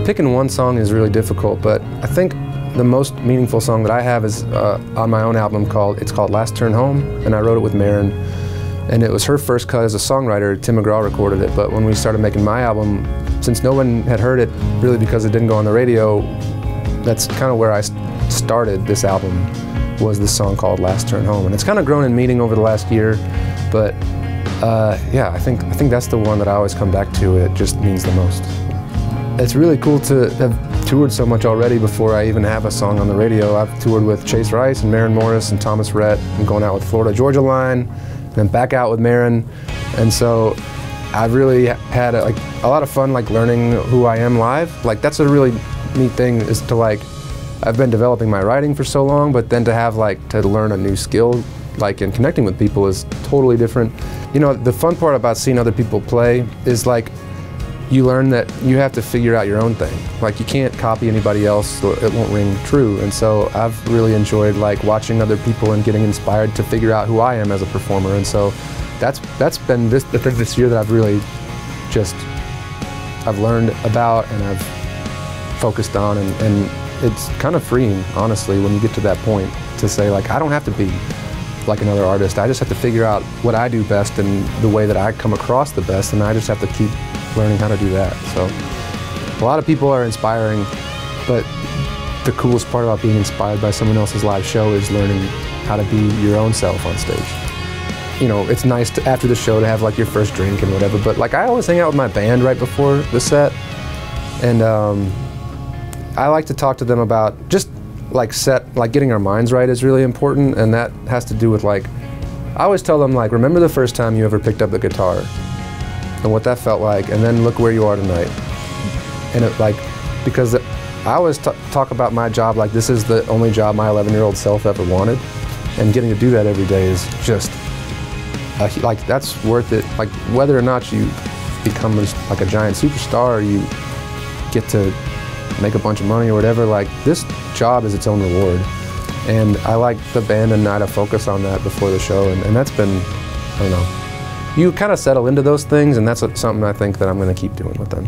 picking one song is really difficult, but I think the most meaningful song that I have is on my own album it's called Last Turn Home, and I wrote it with Maren. And it was her first cut as a songwriter. Tim McGraw recorded it, but when we started making my album, since no one had heard it really because it didn't go on the radio, that's kind of where I started this album, was this song called Last Turn Home. And it's kind of grown in meaning over the last year, but yeah, I think that's the one that I always come back to. It just means the most. It's really cool to have toured so much already before I even have a song on the radio. I've toured with Chase Rice and Maren Morris and Thomas Rhett. I'm going out with Florida Georgia Line, and then back out with Maren. And so I've really had a lot of fun learning who I am live. That's a really neat thing, is to I've been developing my writing for so long, but then to have to learn a new skill in connecting with people is totally different. You know, the fun part about seeing other people play is you learn that you have to figure out your own thing. You can't copy anybody else, or it won't ring true. And so I've really enjoyed watching other people and getting inspired to figure out who I am as a performer. And so that's been this year that I've really I've learned about and I've focused on, and it's kind of freeing, honestly, when you get to that point to say I don't have to be like another artist. I just have to figure out what I do best and the way that I come across the best, and I just have to keep learning how to do that. So a lot of people are inspiring, but the coolest part about being inspired by someone else's live show is learning how to be your own self on stage. You know, it's nice after the show to have your first drink and whatever, but I always hang out with my band right before the set, and I like to talk to them about just getting our minds right is really important, and that has to do with I always tell them remember the first time you ever picked up the guitar and what that felt like, and then look where you are tonight. And it because I always talk about my job this is the only job my 11-year-old self ever wanted, and getting to do that every day is just that's worth it. Whether or not you become a giant superstar, or you get to make a bunch of money or whatever, this job is its own reward. And I like the band and I to focus on that before the show, and that's been, I don't know, you kind of settle into those things, and that's something I think that I'm going to keep doing with them.